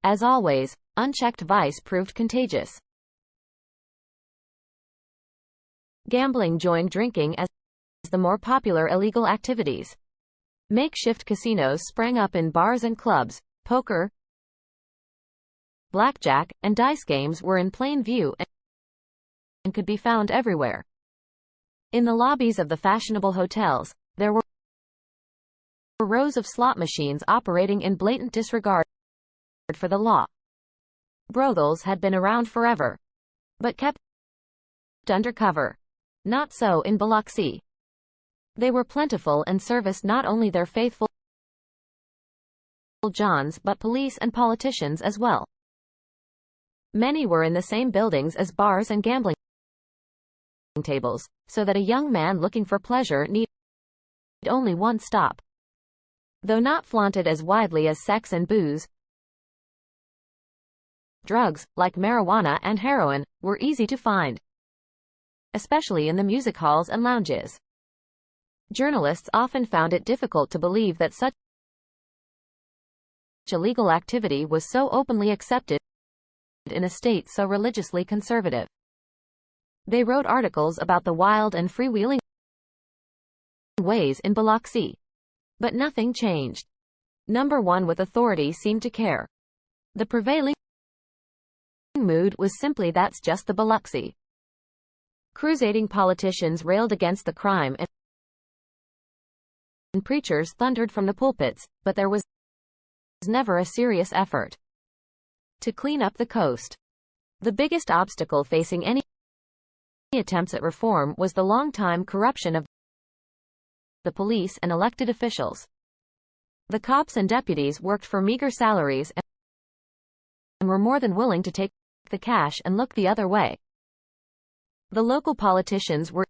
As always, unchecked vice proved contagious. Gambling joined drinking as the more popular illegal activities. Makeshift casinos sprang up in bars and clubs. Poker, blackjack, and dice games were in plain view and could be found everywhere. In the lobbies of the fashionable hotels, there were rows of slot machines operating in blatant disregard for the law. Brothels had been around forever, but kept undercover. Not so in Biloxi. They were plentiful and serviced not only their faithful Johns but police and politicians as well. Many were in the same buildings as bars and gambling tables, so that a young man looking for pleasure need only one stop. Though not flaunted as widely as sex and booze, drugs, like marijuana and heroin, were easy to find, especially in the music halls and lounges. Journalists often found it difficult to believe that such illegal activity was so openly accepted in a state so religiously conservative. They wrote articles about the wild and freewheeling ways in Biloxi. But nothing changed. Number one with authority seemed to care. The prevailing mood was simply that's just the Biloxi. Crusading politicians railed against the crime and preachers thundered from the pulpits, but there was never a serious effort to clean up the coast. The biggest obstacle facing any attempts at reform was the long-time corruption of the police and elected officials. The cops and deputies worked for meager salaries and were more than willing to take the cash and look the other way. The local politicians were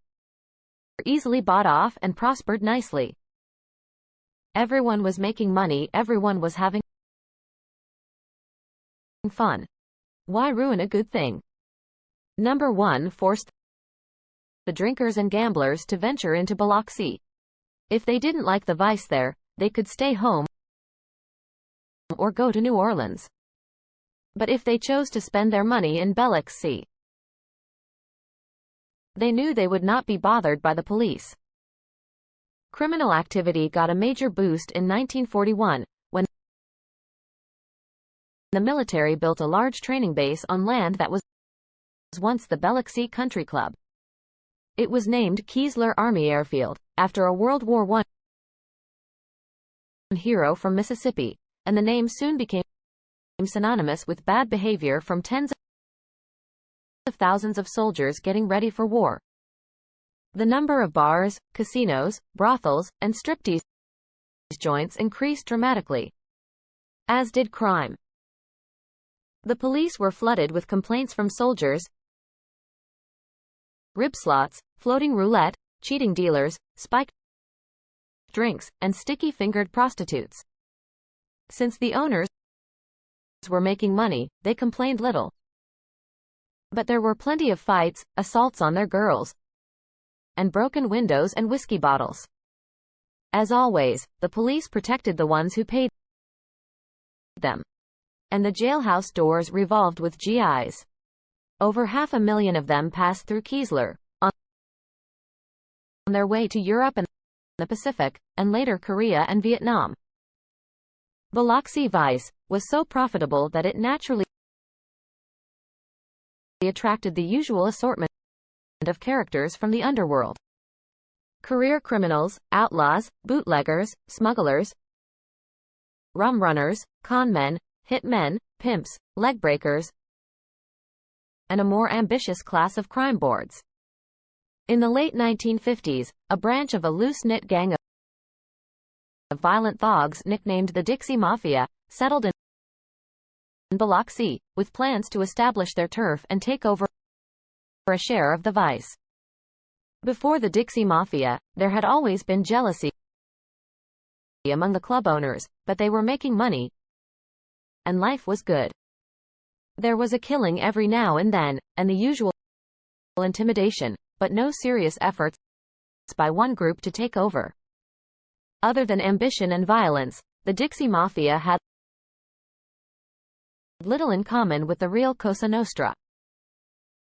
easily bought off and prospered nicely. Everyone was making money, everyone was having fun. Why ruin a good thing? Number one forced the drinkers and gamblers to venture into Biloxi. If they didn't like the vice there, they could stay home or go to New Orleans. But if they chose to spend their money in Biloxi, they knew they would not be bothered by the police. Criminal activity got a major boost in 1941, when the military built a large training base on land that was once the Biloxi Country Club. It was named Keesler Army Airfield, after a World War I hero from Mississippi, and the name soon became synonymous with bad behavior from tens of thousands of soldiers getting ready for war. The number of bars, casinos, brothels, and striptease joints increased dramatically, as did crime. The police were flooded with complaints from soldiers, rib slots, floating roulette, cheating dealers, spiked drinks, and sticky-fingered prostitutes. Since the owners were making money, they complained little. But there were plenty of fights, assaults on their girls, and broken windows and whiskey bottles. As always, the police protected the ones who paid them, and the jailhouse doors revolved with GIs. Over 500,000 of them passed through Keesler, on their way to Europe and the Pacific, and later Korea and Vietnam. Biloxi Vice was so profitable that it naturally attracted the usual assortment of characters from the underworld. Career criminals, outlaws, bootleggers, smugglers, rum runners, con men, hitmen, pimps, leg breakers, and a more ambitious class of crime lords. In the late 1950s, a branch of a loose-knit gang of violent thugs nicknamed the Dixie Mafia settled in Biloxi, with plans to establish their turf and take over a share of the vice. Before the Dixie Mafia, there had always been jealousy among the club owners, but they were making money, and life was good. There was a killing every now and then, and the usual intimidation, but no serious efforts by one group to take over. Other than ambition and violence, the Dixie Mafia had little in common with the real Cosa Nostra.